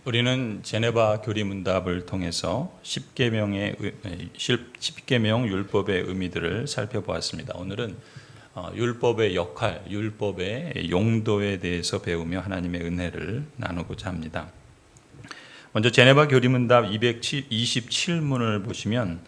우리는 제네바 교리문답을 통해서 10계명의 율법의 의미들을 살펴보았습니다. 오늘은 율법의 역할, 율법의 용도에 대해서 배우며 하나님의 은혜를 나누고자 합니다. 먼저 제네바 교리문답 227문을 보시면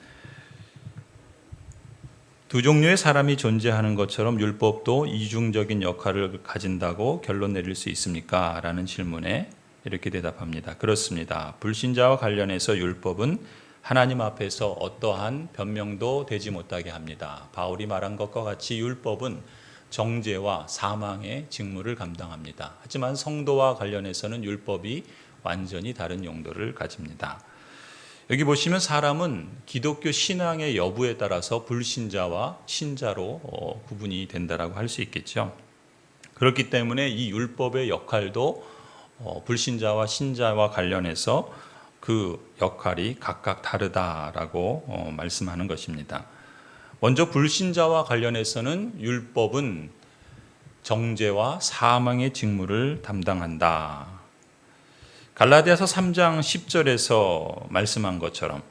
두 종류의 사람이 존재하는 것처럼 율법도 이중적인 역할을 가진다고 결론 내릴 수 있습니까? 라는 질문에 이렇게 대답합니다. 그렇습니다. 불신자와 관련해서 율법은 하나님 앞에서 어떠한 변명도 되지 못하게 합니다. 바울이 말한 것과 같이 율법은 정죄와 사망의 직무를 감당합니다. 하지만 성도와 관련해서는 율법이 완전히 다른 용도를 가집니다. 여기 보시면 사람은 기독교 신앙의 여부에 따라서 불신자와 신자로 구분이 된다라고 할 수 있겠죠. 그렇기 때문에 이 율법의 역할도 불신자와 신자와 관련해서 그 역할이 각각 다르다라고 말씀하는 것입니다. 먼저 불신자와 관련해서는 율법은 정죄와 사망의 직무를 담당한다. 갈라디아서 3장 10절에서 말씀한 것처럼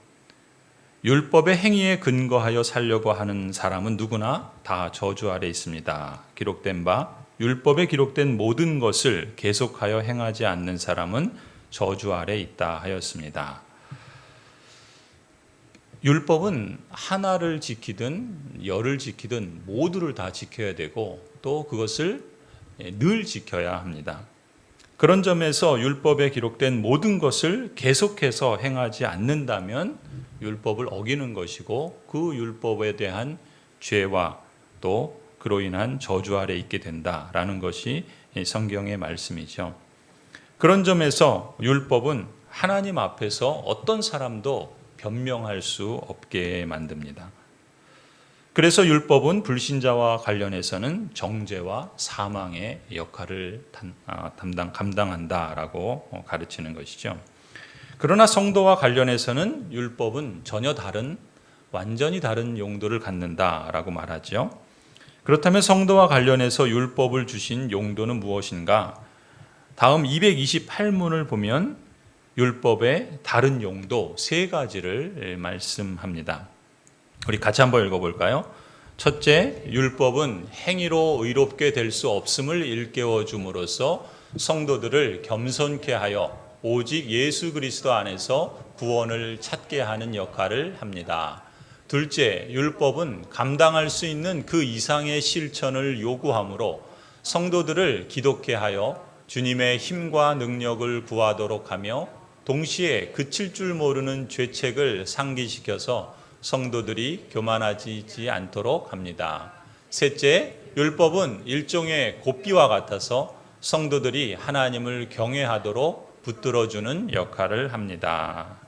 율법의 행위에 근거하여 살려고 하는 사람은 누구나 다 저주 아래 있습니다. 기록된 바 율법에 기록된 모든 것을 계속하여 행하지 않는 사람은 저주 아래 있다 하였습니다. 율법은 하나를 지키든 열을 지키든 모두를 다 지켜야 되고 또 그것을 늘 지켜야 합니다. 그런 점에서 율법에 기록된 모든 것을 계속해서 행하지 않는다면 율법을 어기는 것이고 그 율법에 대한 죄와 또 그로 인한 저주 아래 있게 된다라는 것이 성경의 말씀이죠. 그런 점에서 율법은 하나님 앞에서 어떤 사람도 변명할 수 없게 만듭니다. 그래서 율법은 불신자와 관련해서는 정죄와 사망의 역할을 감당한다라고 가르치는 것이죠. 그러나 성도와 관련해서는 율법은 전혀 다른, 완전히 다른 용도를 갖는다라고 말하죠. 그렇다면 성도와 관련해서 율법을 주신 용도는 무엇인가? 다음 228문을 보면 율법의 다른 용도 세 가지를 말씀합니다. 우리 같이 한번 읽어볼까요? 첫째, 율법은 행위로 의롭게 될 수 없음을 일깨워 줌으로써 성도들을 겸손케 하여 오직 예수 그리스도 안에서 구원을 찾게 하는 역할을 합니다. 둘째, 율법은 감당할 수 있는 그 이상의 실천을 요구하므로 성도들을 기독케 하여 주님의 힘과 능력을 구하도록 하며 동시에 그칠 줄 모르는 죄책을 상기시켜서 성도들이 교만하지 않도록 합니다. 셋째, 율법은 일종의 고삐와 같아서 성도들이 하나님을 경외하도록 붙들어주는 역할을 합니다.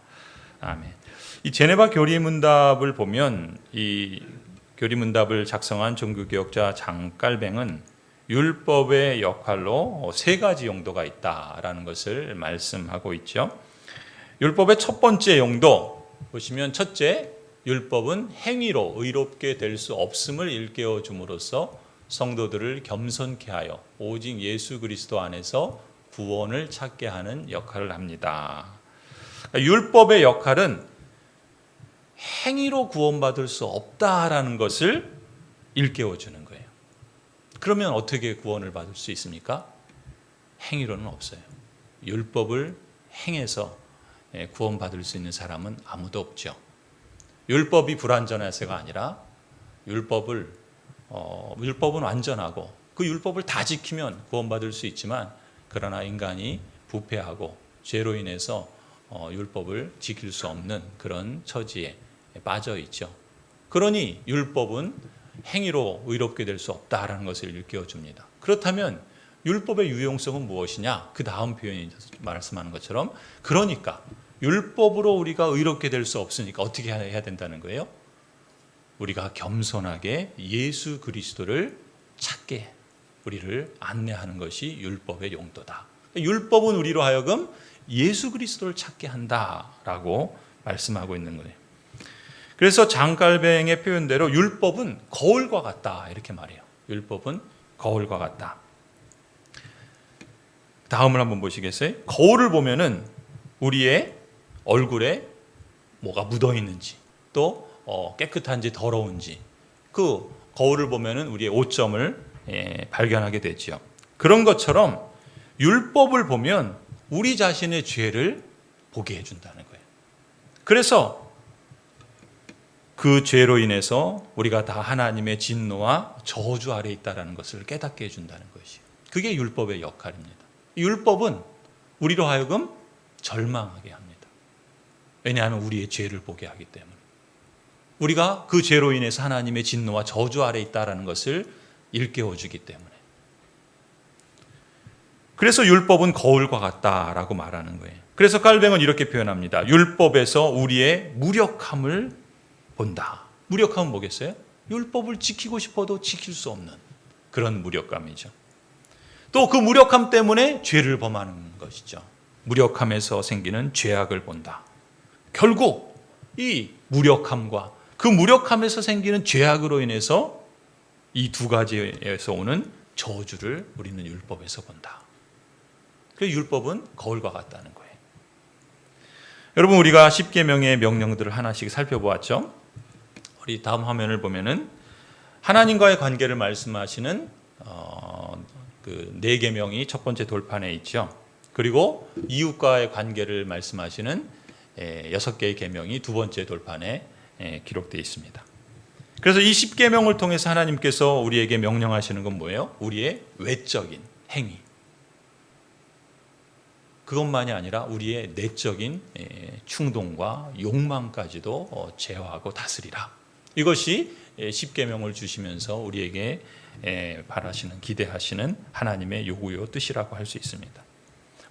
아멘. 이 제네바 교리문답을 보면 이 교리문답을 작성한 종교개혁자 장깔뱅은 율법의 역할로 세 가지 용도가 있다라는 것을 말씀하고 있죠. 율법의 첫 번째 용도 보시면 첫째, 율법은 행위로 의롭게 될 수 없음을 일깨워 줌으로써 성도들을 겸손케 하여 오직 예수 그리스도 안에서 구원을 찾게 하는 역할을 합니다. 율법의 역할은 행위로 구원받을 수 없다라는 것을 일깨워 주는 거예요. 그러면 어떻게 구원을 받을 수 있습니까? 행위로는 없어요. 율법을 행해서 구원받을 수 있는 사람은 아무도 없죠. 율법이 불완전해서가 아니라 율법은 완전하고 그 율법을 다 지키면 구원받을 수 있지만 그러나 인간이 부패하고 죄로 인해서 율법을 지킬 수 없는 그런 처지에 빠져 있죠. 그러니 율법은 행위로 의롭게 될 수 없다라는 것을 일깨워 줍니다. 그렇다면 율법의 유용성은 무엇이냐? 그 다음 표현이 말씀하는 것처럼 그러니까 율법으로 우리가 의롭게 될 수 없으니까 어떻게 해야 된다는 거예요? 우리가 겸손하게 예수 그리스도를 찾게 우리를 안내하는 것이 율법의 용도다. 율법은 우리로 하여금 예수 그리스도를 찾게 한다라고 말씀하고 있는 거예요. 그래서 장깔뱅의 표현대로 율법은 거울과 같다 이렇게 말해요. 율법은 거울과 같다. 다음을 한번 보시겠어요? 거울을 보면은 우리의 얼굴에 뭐가 묻어 있는지, 또 깨끗한지 더러운지, 그 거울을 보면은 우리의 오점을 발견하게 되죠. 그런 것처럼 율법을 보면 우리 자신의 죄를 보게 해준다는 거예요. 그래서 그 죄로 인해서 우리가 다 하나님의 진노와 저주 아래에 있다는 것을 깨닫게 해준다는 것이, 그게 율법의 역할입니다. 율법은 우리로 하여금 절망하게 합니다. 왜냐하면 우리의 죄를 보게 하기 때문에, 우리가 그 죄로 인해서 하나님의 진노와 저주 아래에 있다는 것을 일깨워주기 때문에. 그래서 율법은 거울과 같다라고 말하는 거예요. 그래서 칼뱅은 이렇게 표현합니다. 율법에서 우리의 무력함을 본다. 무력함은 뭐겠어요? 율법을 지키고 싶어도 지킬 수 없는 그런 무력감이죠. 또 그 무력함 때문에 죄를 범하는 것이죠. 무력함에서 생기는 죄악을 본다. 결국 이 무력함과 그 무력함에서 생기는 죄악으로 인해서 이 두 가지에서 오는 저주를 우리는 율법에서 본다. 그래서 율법은 거울과 같다는 거예요. 여러분, 우리가 십계명의 명령들을 하나씩 살펴보았죠. 우리 다음 화면을 보면은 하나님과의 관계를 말씀하시는 그 네 계명이 첫 번째 돌판에 있죠. 그리고 이웃과의 관계를 말씀하시는 6개의 계명이 두 번째 돌판에 기록되어 있습니다. 그래서 이 10계명을 통해서 하나님께서 우리에게 명령하시는 건 뭐예요? 우리의 외적인 행위. 그것만이 아니라 우리의 내적인 충동과 욕망까지도 제어하고 다스리라. 이것이 10계명을 주시면서 우리에게 바라시는, 기대하시는 하나님의 요구요 뜻이라고 할 수 있습니다.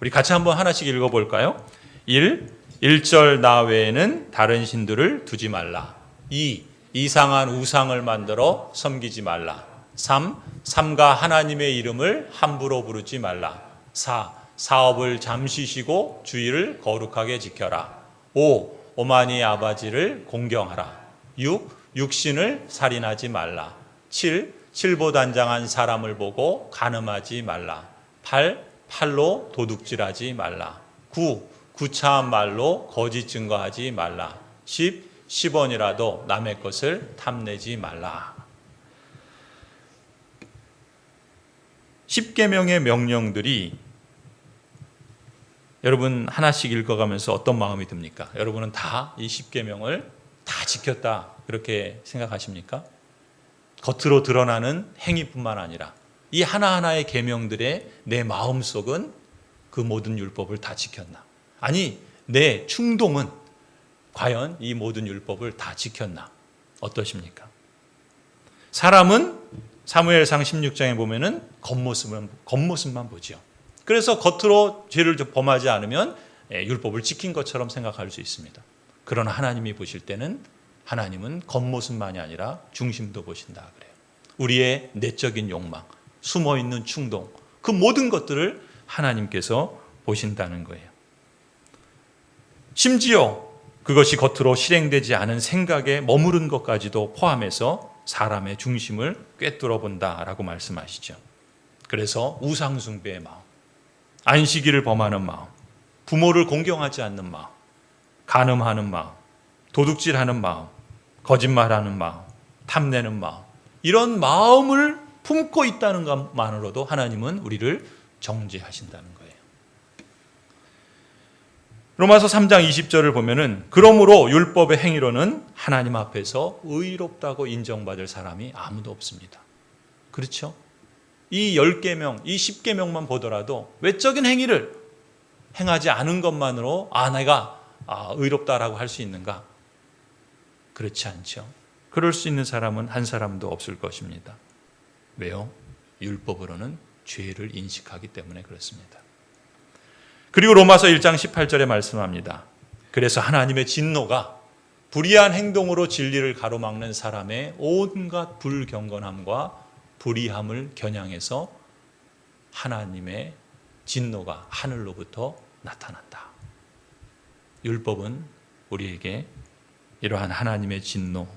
우리 같이 한번 하나씩 읽어볼까요? 1절 나 외에는 다른 신들을 두지 말라. 2. 이상한 우상을 만들어 섬기지 말라. 3. 삼가 하나님의 이름을 함부로 부르지 말라. 4. 사업을 잠시 쉬고 주의를 거룩하게 지켜라. 5. 오만이 아버지를 공경하라. 6. 육신을 살인하지 말라. 7. 칠보단장한 사람을 보고 간음하지 말라. 8. 팔로 도둑질하지 말라. 9. 구차한 말로 거짓 증거하지 말라. 10. 10원이라도 남의 것을 탐내지 말라. 10계명의 명령들이 여러분 하나씩 읽어가면서 어떤 마음이 듭니까? 여러분은 다 이 10계명을 다 지켰다 그렇게 생각하십니까? 겉으로 드러나는 행위뿐만 아니라 이 하나하나의 계명들의 내 마음속은 그 모든 율법을 다 지켰나? 아니, 내 충동은 과연 이 모든 율법을 다 지켰나? 어떠십니까? 사람은 사무엘상 16장에 보면은 겉모습만 보죠. 그래서 겉으로 죄를 범하지 않으면 율법을 지킨 것처럼 생각할 수 있습니다. 그러나 하나님이 보실 때는 하나님은 겉모습만이 아니라 중심도 보신다 그래요. 우리의 내적인 욕망, 숨어있는 충동, 그 모든 것들을 하나님께서 보신다는 거예요. 심지어 그것이 겉으로 실행되지 않은 생각에 머무른 것까지도 포함해서 사람의 중심을 꿰뚫어 본다라고 말씀하시죠. 그래서 우상숭배의 마음, 안식일을 범하는 마음, 부모를 공경하지 않는 마음, 간음하는 마음, 도둑질하는 마음, 거짓말하는 마음, 탐내는 마음, 이런 마음을 품고 있다는 것만으로도 하나님은 우리를 정죄하신다는 거예요. 로마서 3장 20절을 보면은 그러므로 율법의 행위로는 하나님 앞에서 의롭다고 인정받을 사람이 아무도 없습니다. 그렇죠? 이 10계명, 이 10계명만 보더라도 외적인 행위를 행하지 않은 것만으로 내가 의롭다라고 할 수 있는가? 그렇지 않죠. 그럴 수 있는 사람은 한 사람도 없을 것입니다. 왜요? 율법으로는 죄를 인식하기 때문에 그렇습니다. 그리고 로마서 1장 18절에 말씀합니다. 그래서 하나님의 진노가 불의한 행동으로 진리를 가로막는 사람의 온갖 불경건함과 불의함을 겨냥해서 하나님의 진노가 하늘로부터 나타난다. 율법은 우리에게 이러한 하나님의 진노,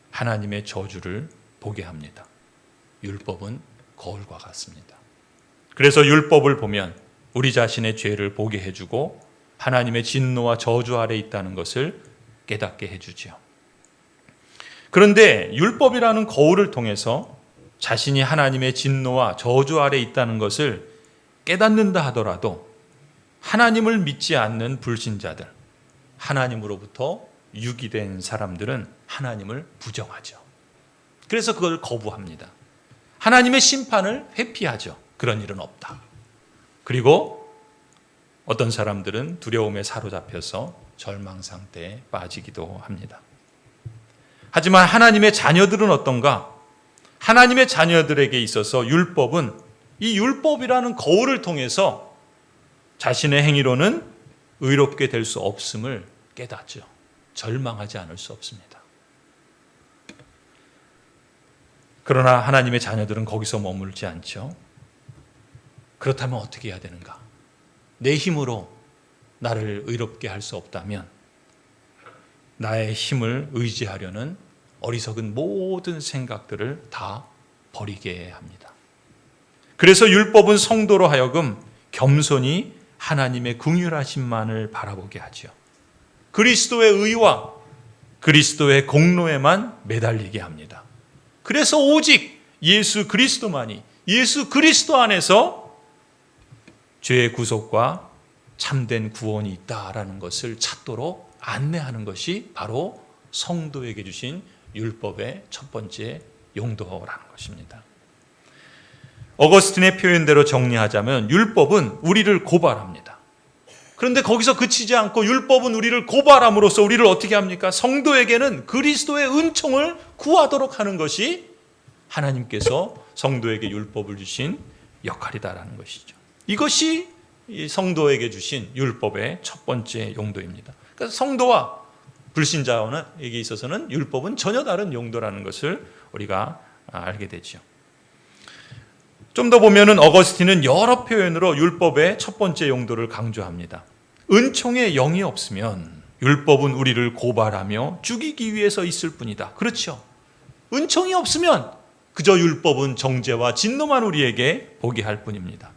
하나님의 저주를 보게 합니다. 율법은 거울과 같습니다. 그래서 율법을 보면 우리 자신의 죄를 보게 해주고 하나님의 진노와 저주 아래 있다는 것을 깨닫게 해주지요. 그런데 율법이라는 거울을 통해서 자신이 하나님의 진노와 저주 아래 있다는 것을 깨닫는다 하더라도 하나님을 믿지 않는 불신자들, 하나님으로부터 유기된 사람들은 하나님을 부정하죠. 그래서 그걸 거부합니다. 하나님의 심판을 회피하죠. 그런 일은 없다. 그리고 어떤 사람들은 두려움에 사로잡혀서 절망 상태에 빠지기도 합니다. 하지만 하나님의 자녀들은 어떤가? 하나님의 자녀들에게 있어서 율법은 이 율법이라는 거울을 통해서 자신의 행위로는 의롭게 될 수 없음을 깨닫죠. 절망하지 않을 수 없습니다. 그러나 하나님의 자녀들은 거기서 머물지 않죠. 그렇다면 어떻게 해야 되는가? 내 힘으로 나를 의롭게 할 수 없다면 나의 힘을 의지하려는 어리석은 모든 생각들을 다 버리게 합니다. 그래서 율법은 성도로 하여금 겸손히 하나님의 긍휼하심만을 바라보게 하죠. 그리스도의 의와 그리스도의 공로에만 매달리게 합니다. 그래서 오직 예수 그리스도만이, 예수 그리스도 안에서 죄의 구속과 참된 구원이 있다라는 것을 찾도록 안내하는 것이 바로 성도에게 주신 율법의 첫 번째 용도라는 것입니다. 어거스틴의 표현대로 정리하자면 율법은 우리를 고발합니다. 그런데 거기서 그치지 않고 율법은 우리를 고발함으로써 우리를 어떻게 합니까? 성도에게는 그리스도의 은총을 구하도록 하는 것이 하나님께서 성도에게 율법을 주신 역할이다라는 것이죠. 이것이 성도에게 주신 율법의 첫 번째 용도입니다. 그러니까 성도와 불신자에게 있어서는 율법은 전혀 다른 용도라는 것을 우리가 알게 되죠. 좀 더 보면은 어거스틴은 여러 표현으로 율법의 첫 번째 용도를 강조합니다. 은총의 영이 없으면 율법은 우리를 고발하며 죽이기 위해서 있을 뿐이다. 그렇죠. 은총이 없으면 그저 율법은 정죄와 진노만 우리에게 보게 할 뿐입니다.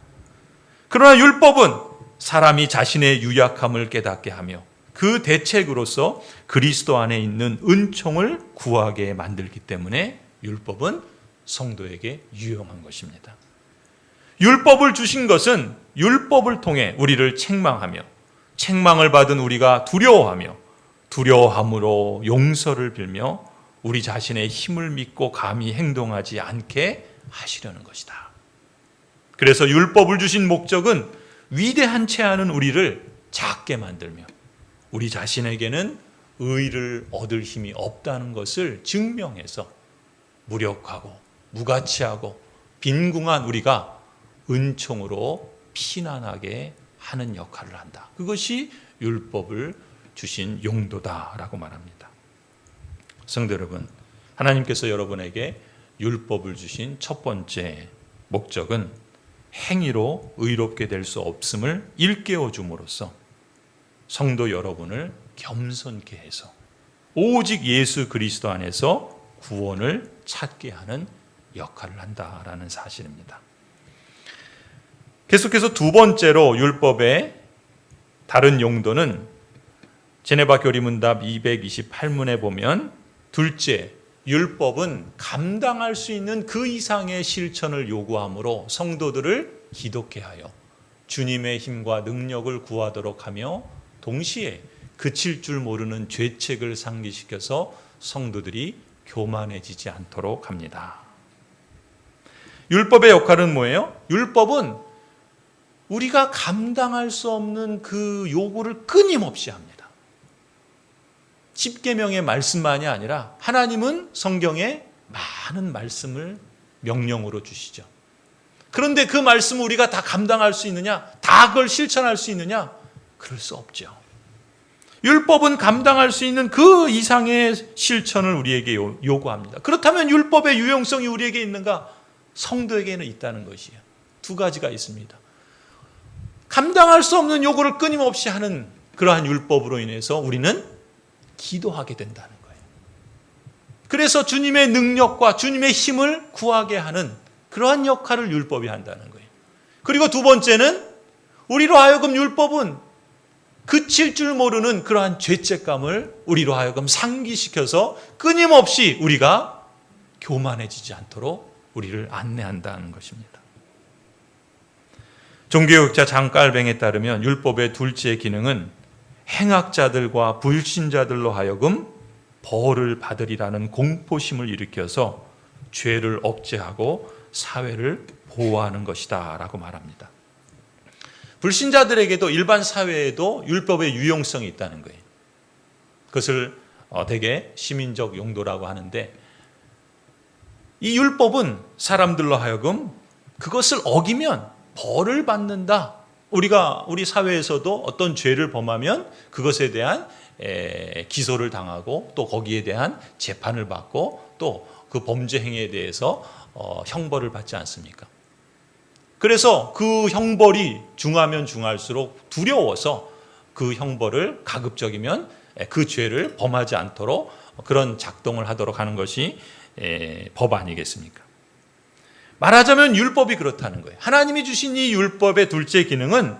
그러나 율법은 사람이 자신의 유약함을 깨닫게 하며 그 대책으로서 그리스도 안에 있는 은총을 구하게 만들기 때문에 율법은 성도에게 유용한 것입니다. 율법을 주신 것은 율법을 통해 우리를 책망하며 책망을 받은 우리가 두려워하며 두려워함으로 용서를 빌며 우리 자신의 힘을 믿고 감히 행동하지 않게 하시려는 것이다. 그래서 율법을 주신 목적은 위대한 채 하는 우리를 작게 만들며 우리 자신에게는 의를 얻을 힘이 없다는 것을 증명해서 무력하고 무가치하고 빈궁한 우리가 은총으로 피난하게 하는 역할을 한다. 그것이 율법을 주신 용도다라고 말합니다. 성도 여러분, 하나님께서 여러분에게 율법을 주신 첫 번째 목적은 행위로 의롭게 될 수 없음을 일깨워 줌으로써 성도 여러분을 겸손케 해서 오직 예수 그리스도 안에서 구원을 찾게 하는 역할을 한다라는 사실입니다. 계속해서 두 번째로 율법의 다른 용도는 제네바 교리문답 228문에 보면 둘째, 율법은 감당할 수 있는 그 이상의 실천을 요구하므로 성도들을 기독케 하여 주님의 힘과 능력을 구하도록 하며 동시에 그칠 줄 모르는 죄책을 상기시켜서 성도들이 교만해지지 않도록 합니다. 율법의 역할은 뭐예요? 율법은 우리가 감당할 수 없는 그 요구를 끊임없이 합니다. 십계명의 말씀만이 아니라 하나님은 성경에 많은 말씀을 명령으로 주시죠. 그런데 그 말씀을 우리가 다 감당할 수 있느냐? 다 그걸 실천할 수 있느냐? 그럴 수 없죠. 율법은 감당할 수 있는 그 이상의 실천을 우리에게 요구합니다. 그렇다면 율법의 유용성이 우리에게 있는가? 성도에게는 있다는 것이에요. 두 가지가 있습니다. 감당할 수 없는 요구를 끊임없이 하는 그러한 율법으로 인해서 우리는 기도하게 된다는 거예요. 그래서 주님의 능력과 주님의 힘을 구하게 하는 그러한 역할을 율법이 한다는 거예요. 그리고 두 번째는 우리로 하여금 율법은 그칠 줄 모르는 그러한 죄책감을 우리로 하여금 상기시켜서 끊임없이 우리가 교만해지지 않도록 우리를 안내한다는 것입니다. 종교개혁자 장깔뱅에 따르면 율법의 둘째 기능은 행악자들과 불신자들로 하여금 벌을 받으리라는 공포심을 일으켜서 죄를 억제하고 사회를 보호하는 것이다 라고 말합니다. 불신자들에게도 일반 사회에도 율법의 유용성이 있다는 거예요. 그것을 대개 시민적 용도라고 하는데, 이 율법은 사람들로 하여금 그것을 어기면 벌을 받는다. 우리 사회에서도 어떤 죄를 범하면 그것에 대한 기소를 당하고 또 거기에 대한 재판을 받고 또 그 범죄 행위에 대해서 형벌을 받지 않습니까? 그래서 그 형벌이 중하면 중할수록 두려워서 그 형벌을 가급적이면 그 죄를 범하지 않도록 그런 작동을 하도록 하는 것이 법 아니겠습니까? 말하자면 율법이 그렇다는 거예요. 하나님이 주신 이 율법의 둘째 기능은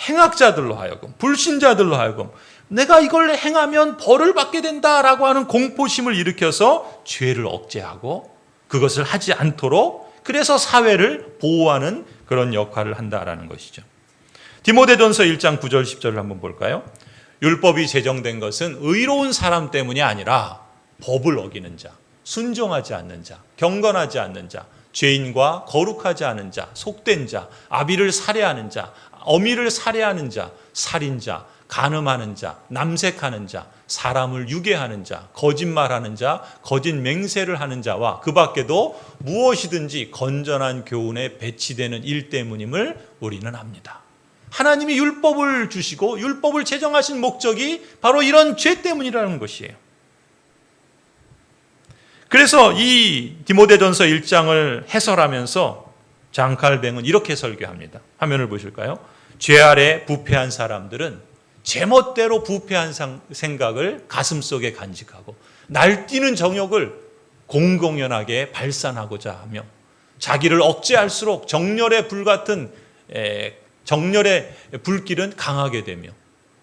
행악자들로 하여금, 불신자들로 하여금 내가 이걸 행하면 벌을 받게 된다라고 하는 공포심을 일으켜서 죄를 억제하고 그것을 하지 않도록, 그래서 사회를 보호하는 그런 역할을 한다라는 것이죠. 디모데전서 1장 9절 10절을 한번 볼까요? 율법이 제정된 것은 의로운 사람 때문이 아니라 법을 어기는 자, 순종하지 않는 자, 경건하지 않는 자, 죄인과 거룩하지 않은 자, 속된 자, 아비를 살해하는 자, 어미를 살해하는 자, 살인자, 간음하는 자, 남색하는 자, 사람을 유괴하는 자, 거짓말하는 자, 거짓 맹세를 하는 자와 그 밖에도 무엇이든지 건전한 교훈에 배치되는 일 때문임을 우리는 압니다. 하나님이 율법을 주시고 율법을 제정하신 목적이 바로 이런 죄 때문이라는 것이에요. 그래서 이 디모데전서 1장을 해설하면서 장칼뱅은 이렇게 설교합니다. 화면을 보실까요? 죄 아래 부패한 사람들은 제멋대로 부패한 생각을 가슴속에 간직하고 날뛰는 정욕을 공공연하게 발산하고자 하며 자기를 억제할수록 정열의 불같은 정열의 불길은 강하게 되며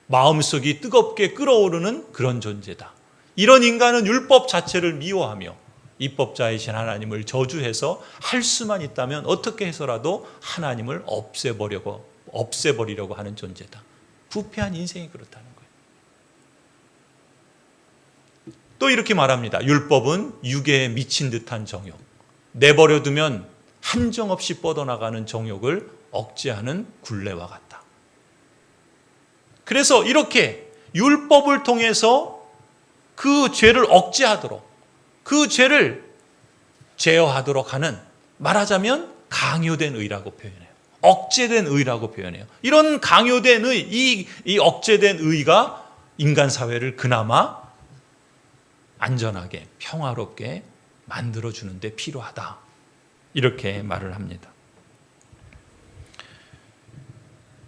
마음속이 뜨겁게 끓어오르는 그런 존재다. 이런 인간은 율법 자체를 미워하며 입법자이신 하나님을 저주해서 할 수만 있다면 어떻게 해서라도 하나님을 없애버리려고 하는 존재다. 부패한 인생이 그렇다는 거예요. 또 이렇게 말합니다. 율법은 유괴에 미친 듯한 정욕, 내버려두면 한정없이 뻗어나가는 정욕을 억제하는 굴레와 같다. 그래서 이렇게 율법을 통해서 그 죄를 억제하도록, 그 죄를 제어하도록 하는, 말하자면 강요된 의라고 표현해요. 억제된 의라고 표현해요. 이런 강요된 의, 이 억제된 의가 인간 사회를 그나마 안전하게, 평화롭게 만들어주는 데 필요하다. 이렇게 말을 합니다.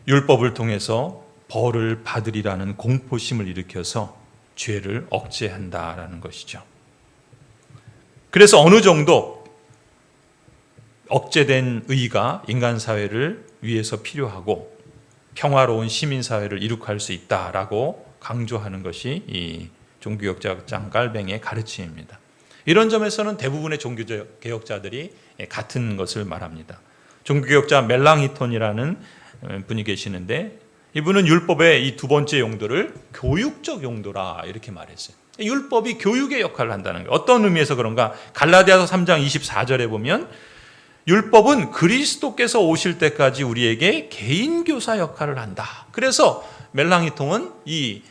율법을 통해서 벌을 받으리라는 공포심을 일으켜서 죄를 억제한다라는 것이죠. 그래서 어느 정도 억제된 의가 인간 사회를 위해서 필요하고 평화로운 시민 사회를 이룩할 수 있다라고 강조하는 것이 이 종교개혁자 장깔뱅의 가르침입니다. 이런 점에서는 대부분의 종교개혁자들이 같은 것을 말합니다. 종교개혁자 멜랑히톤이라는 분이 계시는데 이분은 율법의 이 두 번째 용도를 교육적 용도라 이렇게 말했어요. 율법이 교육의 역할을 한다는 거예요. 어떤 의미에서 그런가? 갈라디아서 3장 24절에 보면 율법은 그리스도께서 오실 때까지 우리에게 개인교사 역할을 한다. 그래서 멜랑히통은 이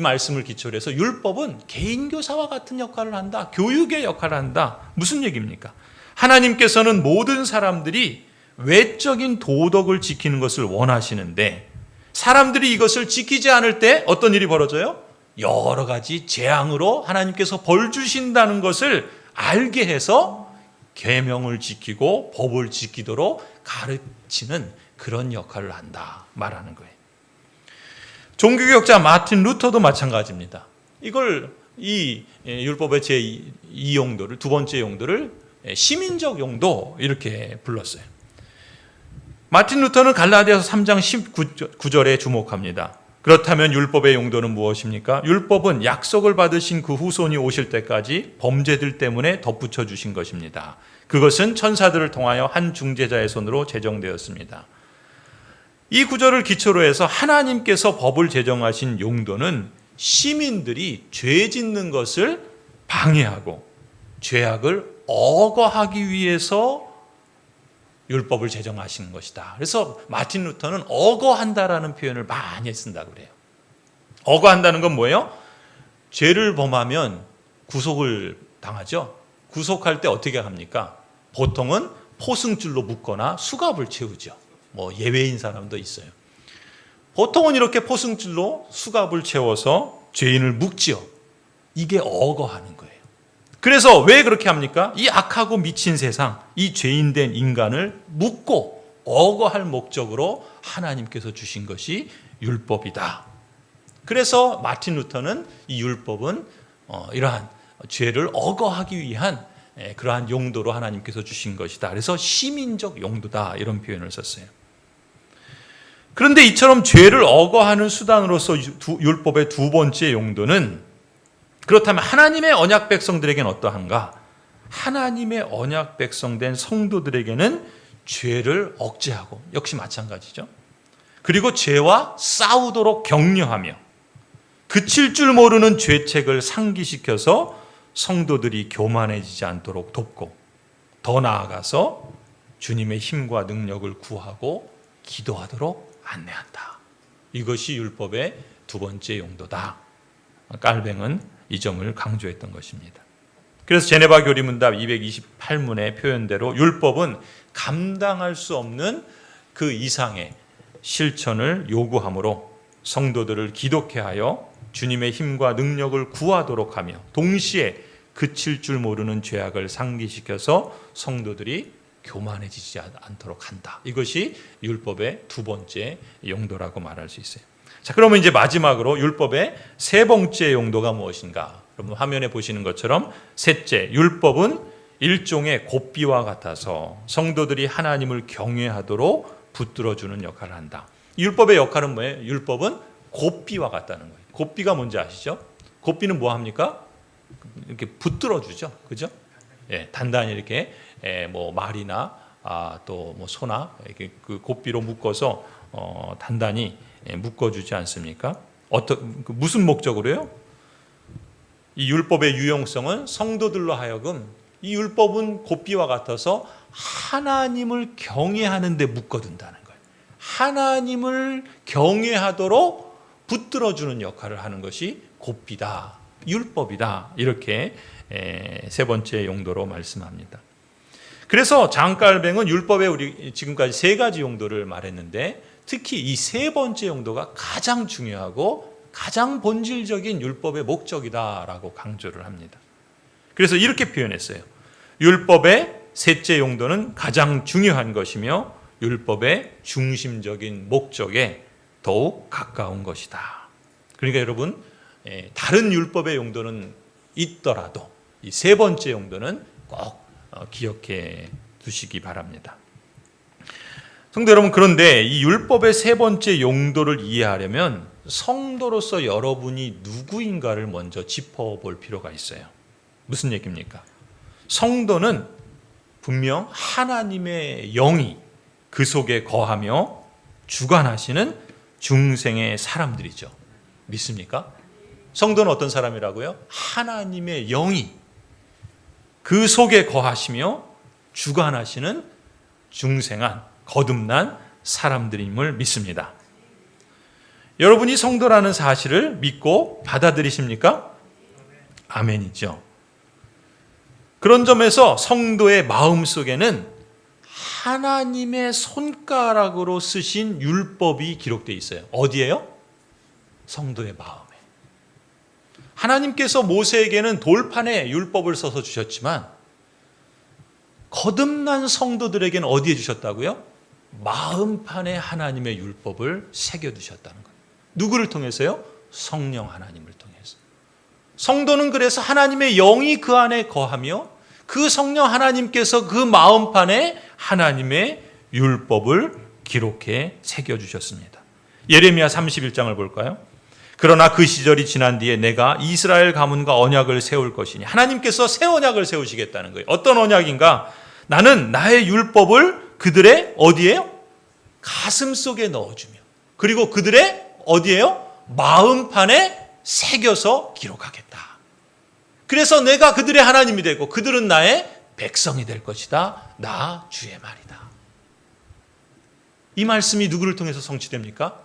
말씀을 기초로 해서 율법은 개인교사와 같은 역할을 한다. 교육의 역할을 한다. 무슨 얘기입니까? 하나님께서는 모든 사람들이 외적인 도덕을 지키는 것을 원하시는데 사람들이 이것을 지키지 않을 때 어떤 일이 벌어져요? 여러 가지 재앙으로 하나님께서 벌 주신다는 것을 알게 해서 계명을 지키고 법을 지키도록 가르치는 그런 역할을 한다 말하는 거예요. 종교개혁자 마틴 루터도 마찬가지입니다. 이걸 이 율법의 제2 용도를, 두 번째 용도를 시민적 용도 이렇게 불렀어요. 마틴 루터는 갈라디아서 3장 19절에 주목합니다. 그렇다면 율법의 용도는 무엇입니까? 율법은 약속을 받으신 그 후손이 오실 때까지 범죄들 때문에 덧붙여 주신 것입니다. 그것은 천사들을 통하여 한 중재자의 손으로 제정되었습니다. 이 구절을 기초로 해서 하나님께서 법을 제정하신 용도는 시민들이 죄 짓는 것을 방해하고 죄악을 억어하기 위해서 율법을 제정하신 것이다. 그래서 마틴 루터는 억어한다라는 표현을 많이 쓴다고 그래요. 억어한다는 건 뭐예요? 죄를 범하면 구속을 당하죠. 구속할 때 어떻게 합니까? 보통은 포승줄로 묶거나 수갑을 채우죠. 뭐 예외인 사람도 있어요. 보통은 이렇게 포승줄로 수갑을 채워서 죄인을 묶지요. 이게 억어하는 거예요. 그래서 왜 그렇게 합니까? 이 악하고 미친 세상, 이 죄인된 인간을 묶고 억어할 목적으로 하나님께서 주신 것이 율법이다. 그래서 마틴 루터는 이 율법은 이러한 죄를 억어하기 위한 그러한 용도로 하나님께서 주신 것이다. 그래서 시민적 용도다, 이런 표현을 썼어요. 그런데 이처럼 죄를 억어하는 수단으로서 율법의 두 번째 용도는, 그렇다면 하나님의 언약 백성들에게는 어떠한가? 하나님의 언약 백성된 성도들에게는 죄를 억제하고, 역시 마찬가지죠. 그리고 죄와 싸우도록 격려하며 그칠 줄 모르는 죄책을 상기시켜서 성도들이 교만해지지 않도록 돕고, 더 나아가서 주님의 힘과 능력을 구하고 기도하도록 안내한다. 이것이 율법의 두 번째 용도다. 깔뱅은 이 점을 강조했던 것입니다. 그래서 제네바 교리문답 228문의 표현대로 율법은 감당할 수 없는 그 이상의 실천을 요구하므로 성도들을 기독케 하여 주님의 힘과 능력을 구하도록 하며, 동시에 그칠 줄 모르는 죄악을 상기시켜서 성도들이 교만해지지 않도록 한다. 이것이 율법의 두 번째 용도라고 말할 수 있어요. 자, 그러면 이제 마지막으로 율법의 세 번째 용도가 무엇인가? 여러분 화면에 보시는 것처럼 셋째, 율법은 일종의 곱비와 같아서 성도들이 하나님을 경외하도록 붙들어주는 역할을 한다. 율법의 역할은 뭐예요? 율법은 곱비와 같다는 거예요. 곱비가 뭔지 아시죠? 곱비는 뭐 합니까? 이렇게 붙들어주죠, 그죠? 예, 단단히 이렇게 뭐 말이나 또 뭐 소나 이렇게 그 곱비로 묶어서 단단히 묶어주지 않습니까? 무슨 목적으로요? 이 율법의 유용성은 성도들로 하여금 이 율법은 곱비와 같아서 하나님을 경외하는 데 묶어둔다는 거예요. 하나님을 경외하도록 붙들어주는 역할을 하는 것이 곱비다, 율법이다, 이렇게 세 번째 용도로 말씀합니다. 그래서 장깔뱅은 율법의 우리 지금까지 세 가지 용도를 말했는데, 특히 이 세 번째 용도가 가장 중요하고 가장 본질적인 율법의 목적이다라고 강조를 합니다. 그래서 이렇게 표현했어요. 율법의 셋째 용도는 가장 중요한 것이며 율법의 중심적인 목적에 더욱 가까운 것이다. 그러니까 여러분, 다른 율법의 용도는 있더라도 이 세 번째 용도는 꼭 기억해 두시기 바랍니다. 성도 여러분, 그런데 이 율법의 세 번째 용도를 이해하려면 성도로서 여러분이 누구인가를 먼저 짚어볼 필요가 있어요. 무슨 얘기입니까? 성도는 분명 하나님의 영이 그 속에 거하며 주관하시는 중생의 사람들이죠. 믿습니까? 성도는 어떤 사람이라고요? 하나님의 영이 그 속에 거하시며 주관하시는 중생한 거듭난 사람들임을 믿습니다. 여러분이 성도라는 사실을 믿고 받아들이십니까? 아멘이죠. 그런 점에서 성도의 마음 속에는 하나님의 손가락으로 쓰신 율법이 기록되어 있어요. 어디예요? 성도의 마음에. 하나님께서 모세에게는 돌판에 율법을 써서 주셨지만 거듭난 성도들에게는 어디에 주셨다고요? 마음판에 하나님의 율법을 새겨두셨다는 거예요. 누구를 통해서요? 성령 하나님을 통해서. 성도는 그래서 하나님의 영이 그 안에 거하며 그 성령 하나님께서 그 마음판에 하나님의 율법을 기록해 새겨주셨습니다. 예레미야 31장을 볼까요? 그러나 그 시절이 지난 뒤에 내가 이스라엘 가문과 언약을 세울 것이니, 하나님께서 새 언약을 세우시겠다는 거예요. 어떤 언약인가? 나는 나의 율법을 그들의 어디에요? 가슴 속에 넣어주며, 그리고 그들의 어디에요? 마음판에 새겨서 기록하겠다. 그래서 내가 그들의 하나님이 되고 그들은 나의 백성이 될 것이다. 나 주의 말이다. 이 말씀이 누구를 통해서 성취됩니까?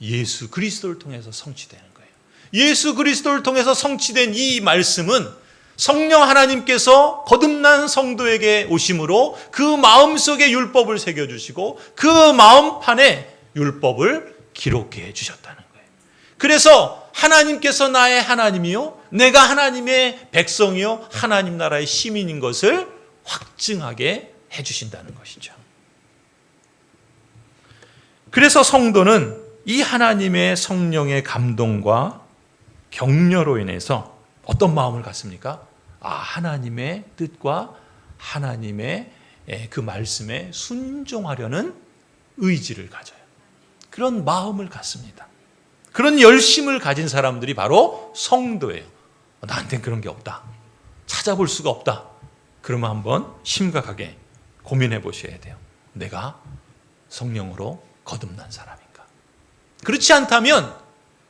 예수 그리스도를 통해서 성취되는 거예요. 예수 그리스도를 통해서 성취된 이 말씀은 성령 하나님께서 거듭난 성도에게 오심으로 그 마음속에 율법을 새겨주시고 그 마음판에 율법을 기록해 주셨다는 거예요. 그래서 하나님께서 나의 하나님이요, 내가 하나님의 백성이요, 하나님 나라의 시민인 것을 확증하게 해주신다는 것이죠. 그래서 성도는 이 하나님의 성령의 감동과 격려로 인해서 어떤 마음을 갖습니까? 하나님의 뜻과 하나님의 그 말씀에 순종하려는 의지를 가져요. 그런 마음을 갖습니다. 그런 열심을 가진 사람들이 바로 성도예요. 나한테는 그런 게 없다. 찾아볼 수가 없다. 그러면 한번 심각하게 고민해 보셔야 돼요. 내가 성령으로 거듭난 사람인가? 그렇지 않다면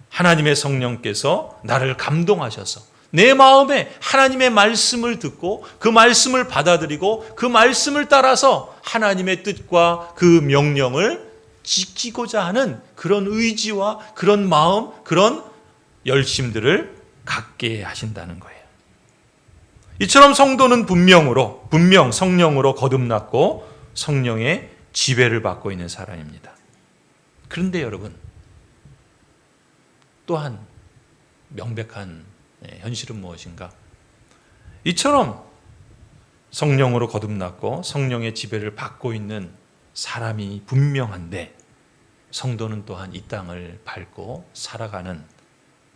하나님의 성령께서 나를 감동하셔서 내 마음에 하나님의 말씀을 듣고 그 말씀을 받아들이고 그 말씀을 따라서 하나님의 뜻과 그 명령을 지키고자 하는 그런 의지와 그런 마음, 그런 열심들을 갖게 하신다는 거예요. 이처럼 성도는 분명 성령으로 거듭났고 성령의 지배를 받고 있는 사람입니다. 그런데 여러분, 또한 명백한 현실은 무엇인가? 이처럼 성령으로 거듭났고 성령의 지배를 받고 있는 사람이 분명한데 성도는 또한 이 땅을 밟고 살아가는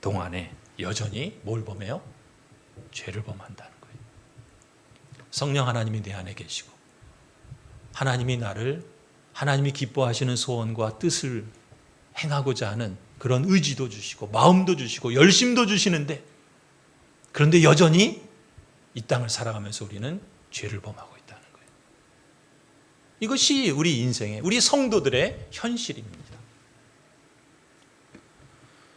동안에 여전히 뭘 범해요? 죄를 범한다는 거예요. 성령 하나님이 내 안에 계시고 하나님이 하나님이 기뻐하시는 소원과 뜻을 행하고자 하는 그런 의지도 주시고 마음도 주시고 열심도 주시는데, 그런데 여전히 이 땅을 살아가면서 우리는 죄를 범하고 있다는 거예요. 이것이 우리 인생의, 우리 성도들의 현실입니다.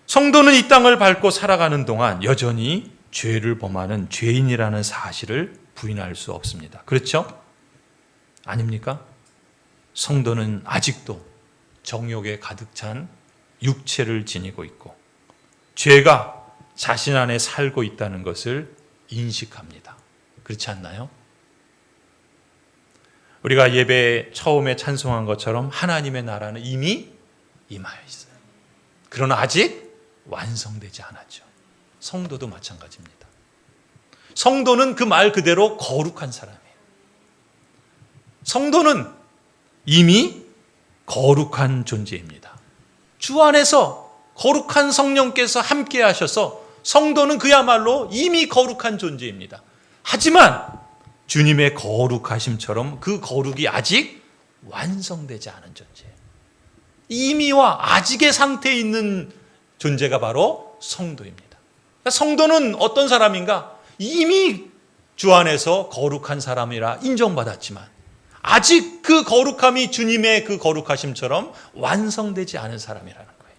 성도는 이 땅을 밟고 살아가는 동안 여전히 죄를 범하는 죄인이라는 사실을 부인할 수 없습니다. 그렇죠? 아닙니까? 성도는 아직도 정욕에 가득 찬 육체를 지니고 있고 죄가 자신 안에 살고 있다는 것을 인식합니다. 그렇지 않나요? 우리가 예배 처음에 찬송한 것처럼 하나님의 나라는 이미 임하여 있어요. 그러나 아직 완성되지 않았죠. 성도도 마찬가지입니다. 성도는 그 말 그대로 거룩한 사람이에요. 성도는 이미 거룩한 존재입니다. 주 안에서 거룩한 성령께서 함께 하셔서 성도는 그야말로 이미 거룩한 존재입니다. 하지만 주님의 거룩하심처럼 그 거룩이 아직 완성되지 않은 존재예요. 이미와 아직의 상태에 있는 존재가 바로 성도입니다. 성도는 어떤 사람인가? 이미 주 안에서 거룩한 사람이라 인정받았지만 아직 그 거룩함이 주님의 그 거룩하심처럼 완성되지 않은 사람이라는 거예요.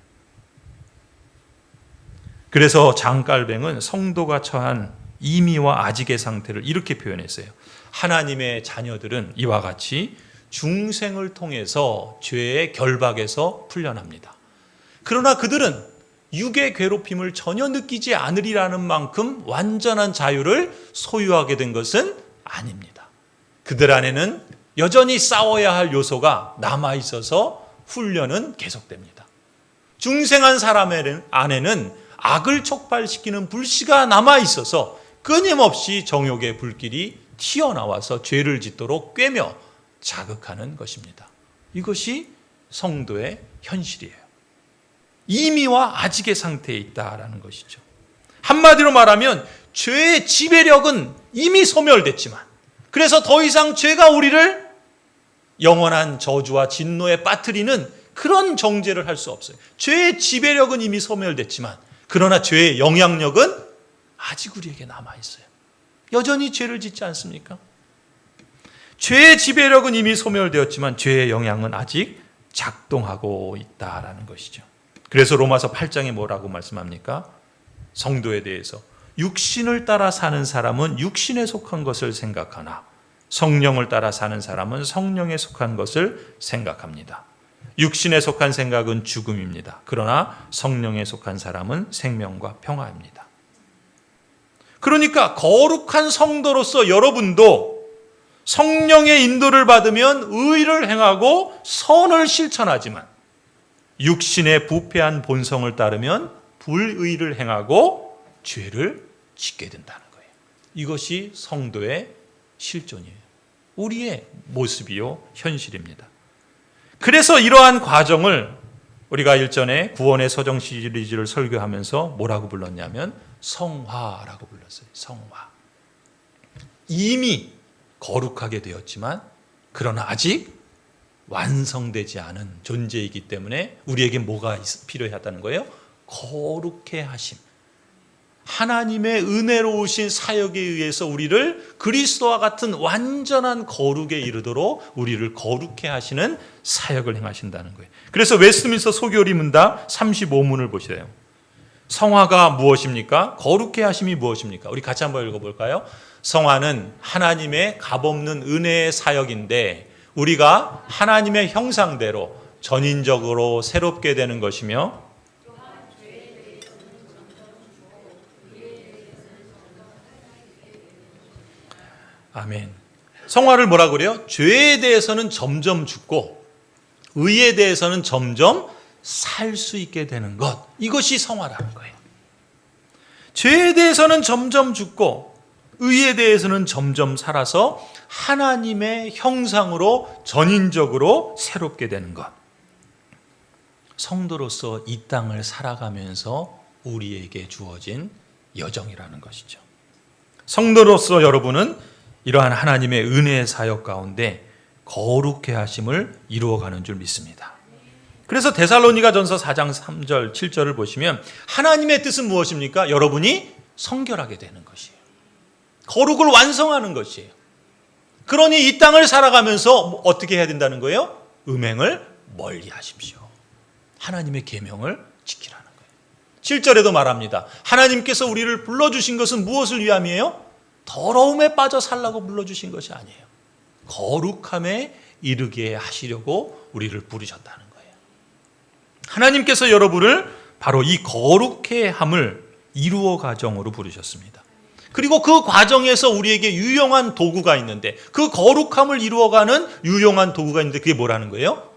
그래서 장깔뱅은 성도가 처한 이미와 아직의 상태를 이렇게 표현했어요. 하나님의 자녀들은 이와 같이 중생을 통해서 죄의 결박에서 풀려납니다. 그러나 그들은 육의 괴롭힘을 전혀 느끼지 않으리라는 만큼 완전한 자유를 소유하게 된 것은 아닙니다. 그들 안에는 여전히 싸워야 할 요소가 남아있어서 훈련은 계속됩니다. 중생한 사람 안에는 악을 촉발시키는 불씨가 남아있어서 끊임없이 정욕의 불길이 튀어나와서 죄를 짓도록 꿰며 자극하는 것입니다. 이것이 성도의 현실이에요. 이미와 아직의 상태에 있다라는 것이죠. 한마디로 말하면 죄의 지배력은 이미 소멸됐지만, 그래서 더 이상 죄가 우리를 영원한 저주와 진노에 빠뜨리는 그런 정죄를 할 수 없어요. 죄의 지배력은 이미 소멸됐지만 그러나 죄의 영향력은 아직 우리에게 남아있어요. 여전히 죄를 짓지 않습니까? 죄의 지배력은 이미 소멸되었지만 죄의 영향은 아직 작동하고 있다라는 것이죠. 그래서 로마서 8장에 뭐라고 말씀합니까? 성도에 대해서 육신을 따라 사는 사람은 육신에 속한 것을 생각하나 성령을 따라 사는 사람은 성령에 속한 것을 생각합니다. 육신에 속한 생각은 죽음입니다. 그러나 성령에 속한 사람은 생명과 평화입니다. 그러니까 거룩한 성도로서 여러분도 성령의 인도를 받으면 의를 행하고 선을 실천하지만 육신의 부패한 본성을 따르면 불의를 행하고 죄를 짓게 된다는 거예요. 이것이 성도의 실존이에요. 우리의 모습이요 현실입니다. 그래서 이러한 과정을 우리가 일전에 구원의 서정 시리즈를 설교하면서 뭐라고 불렀냐면 성화라고 불렀어요. 성화. 이미 거룩하게 되었지만 그러나 아직 완성되지 않은 존재이기 때문에 우리에게 뭐가 필요하다는 거예요? 거룩해 하심. 하나님의 은혜로우신 사역에 의해서 우리를 그리스도와 같은 완전한 거룩에 이르도록 우리를 거룩해 하시는 사역을 행하신다는 거예요. 그래서 웨스트민스터 소교리 문답 35문을 보시래요. 성화가 무엇입니까? 거룩해 하심이 무엇입니까? 우리 같이 한번 읽어볼까요? 성화는 하나님의 값없는 은혜의 사역인데 우리가 하나님의 형상대로 전인적으로 새롭게 되는 것이며 아멘. 성화를 뭐라고 그래요? 죄에 대해서는 점점 죽고 의에 대해서는 점점 살 수 있게 되는 것. 이것이 성화라는 거예요. 죄에 대해서는 점점 죽고 의에 대해서는 점점 살아서 하나님의 형상으로 전인적으로 새롭게 되는 것. 성도로서 이 땅을 살아가면서 우리에게 주어진 여정이라는 것이죠. 성도로서 여러분은 이러한 하나님의 은혜의 사역 가운데 거룩해 하심을 이루어가는 줄 믿습니다. 그래서 데살로니가전서 4장 3절 7절을 보시면 하나님의 뜻은 무엇입니까? 여러분이 성결하게 되는 것이에요. 거룩을 완성하는 것이에요. 그러니 이 땅을 살아가면서 어떻게 해야 된다는 거예요? 음행을 멀리 하십시오. 하나님의 계명을 지키라는 거예요. 7절에도 말합니다. 하나님께서 우리를 불러주신 것은 무엇을 위함이에요? 더러움에 빠져 살라고 불러주신 것이 아니에요. 거룩함에 이르게 하시려고 우리를 부르셨다는 거예요. 하나님께서 여러분을 바로 이 거룩해 함을 이루어 가정으로 부르셨습니다. 그리고 그 과정에서 우리에게 유용한 도구가 있는데 그 거룩함을 이루어가는 유용한 도구가 있는데 그게 뭐라는 거예요?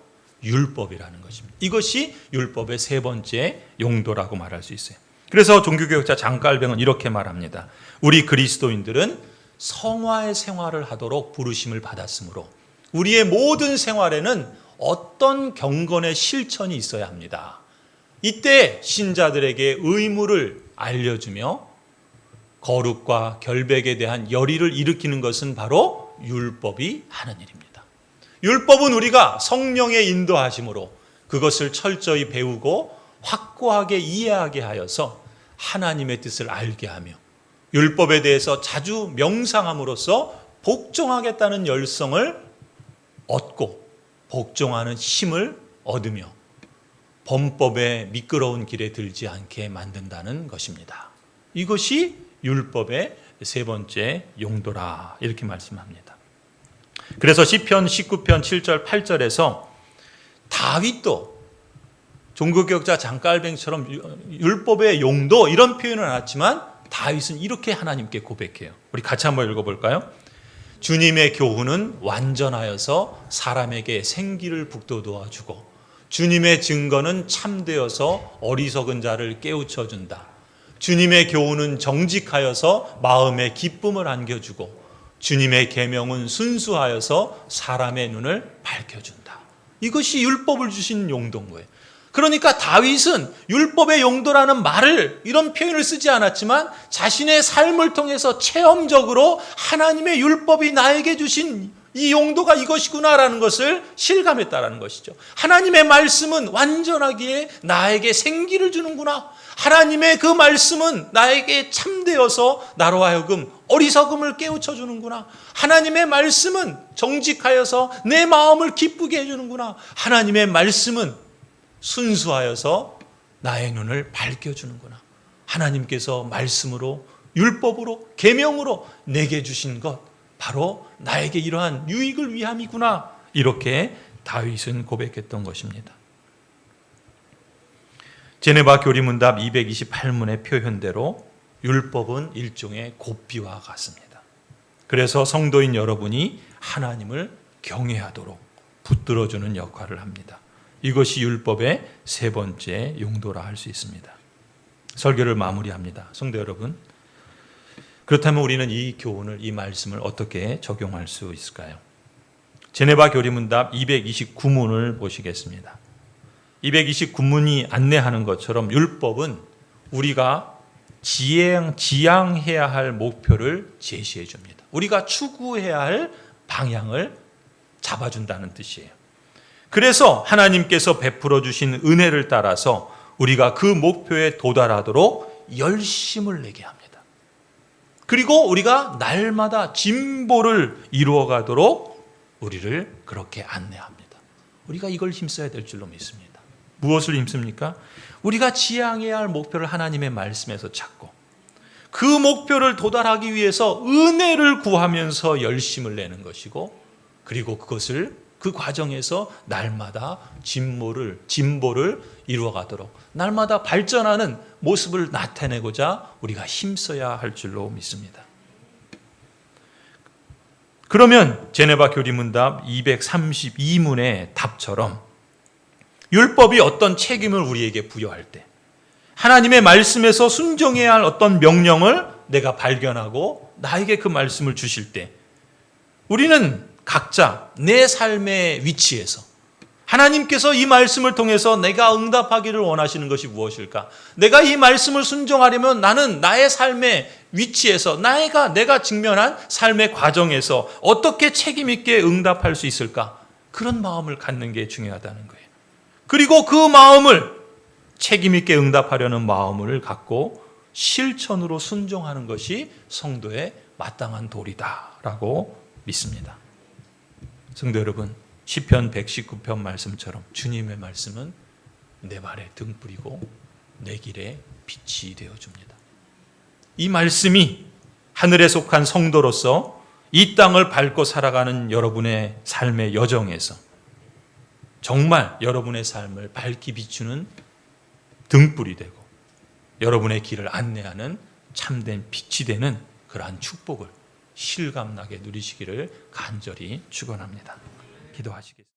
율법이라는 것입니다. 이것이 율법의 세 번째 용도라고 말할 수 있어요. 그래서 종교개혁자 장깔뱅은 이렇게 말합니다. 우리 그리스도인들은 성화의 생활을 하도록 부르심을 받았으므로 우리의 모든 생활에는 어떤 경건의 실천이 있어야 합니다. 이때 신자들에게 의무를 알려주며 거룩과 결백에 대한 열의를 일으키는 것은 바로 율법이 하는 일입니다. 율법은 우리가 성령의 인도하심으로 그것을 철저히 배우고 확고하게 이해하게 하여서 하나님의 뜻을 알게 하며 율법에 대해서 자주 명상함으로써 복종하겠다는 열성을 얻고 복종하는 힘을 얻으며 범법의 미끄러운 길에 들지 않게 만든다는 것입니다. 이것이 율법의 세 번째 용도라 이렇게 말씀합니다. 그래서 시편 19편 7절 8절에서 다윗도 종교개혁자 장깔뱅처럼 율법의 용도 이런 표현은 안 했지만 다윗은 이렇게 하나님께 고백해요. 우리 같이 한번 읽어볼까요? 주님의 교훈은 완전하여서 사람에게 생기를 북돋워 주고 주님의 증거는 참되어서 어리석은 자를 깨우쳐준다. 주님의 교훈은 정직하여서 마음에 기쁨을 안겨주고 주님의 계명은 순수하여서 사람의 눈을 밝혀준다. 이것이 율법을 주신 용도인 거예요. 그러니까 다윗은 율법의 용도라는 말을 이런 표현을 쓰지 않았지만 자신의 삶을 통해서 체험적으로 하나님의 율법이 나에게 주신 이 용도가 이것이구나라는 것을 실감했다라는 것이죠. 하나님의 말씀은 완전하기에 나에게 생기를 주는구나. 하나님의 그 말씀은 나에게 참되어서 나로 하여금 어리석음을 깨우쳐 주는구나. 하나님의 말씀은 정직하여서 내 마음을 기쁘게 해주는구나. 하나님의 말씀은 순수하여서 나의 눈을 밝혀주는구나. 하나님께서 말씀으로, 율법으로, 계명으로 내게 주신 것, 바로 나에게 이러한 유익을 위함이구나. 이렇게 다윗은 고백했던 것입니다. 제네바 교리문답 228문의 표현대로 율법은 일종의 고삐와 같습니다. 그래서 성도인 여러분이 하나님을 경외하도록 붙들어주는 역할을 합니다. 이것이 율법의 세 번째 용도라 할 수 있습니다. 설교를 마무리합니다. 성도 여러분, 그렇다면 우리는 이 교훈을, 이 말씀을 어떻게 적용할 수 있을까요? 제네바 교리문답 229문을 보시겠습니다. 229문이 안내하는 것처럼 율법은 우리가 지향해야 할 목표를 제시해 줍니다. 우리가 추구해야 할 방향을 잡아준다는 뜻이에요. 그래서 하나님께서 베풀어 주신 은혜를 따라서 우리가 그 목표에 도달하도록 열심을 내게 합니다. 그리고 우리가 날마다 진보를 이루어가도록 우리를 그렇게 안내합니다. 우리가 이걸 힘써야 될 줄로 믿습니다. 무엇을 힘씁니까? 우리가 지향해야 할 목표를 하나님의 말씀에서 찾고 그 목표를 도달하기 위해서 은혜를 구하면서 열심을 내는 것이고, 그리고 그것을 그 과정에서 날마다 진보를 이루어가도록 날마다 발전하는 모습을 나타내고자 우리가 힘써야 할 줄로 믿습니다. 그러면 제네바 교리문답 232문의 답처럼 율법이 어떤 책임을 우리에게 부여할 때, 하나님의 말씀에서 순종해야 할 어떤 명령을 내가 발견하고 나에게 그 말씀을 주실 때, 우리는 각자 내 삶의 위치에서 하나님께서 이 말씀을 통해서 내가 응답하기를 원하시는 것이 무엇일까? 내가 이 말씀을 순종하려면 나는 나의 삶의 위치에서 내가 직면한 삶의 과정에서 어떻게 책임 있게 응답할 수 있을까? 그런 마음을 갖는 게 중요하다는 거예요. 그리고 그 마음을, 책임 있게 응답하려는 마음을 갖고 실천으로 순종하는 것이 성도의 마땅한 도리다라고 믿습니다. 성도 여러분, 시편 119편 말씀처럼 주님의 말씀은 내 발에 등불이고 내 길에 빛이 되어줍니다. 이 말씀이 하늘에 속한 성도로서 이 땅을 밟고 살아가는 여러분의 삶의 여정에서 정말 여러분의 삶을 밝히 비추는 등불이 되고 여러분의 길을 안내하는 참된 빛이 되는 그러한 축복을 실감나게 누리시기를 간절히 축원합니다. 기도하시겠습니다.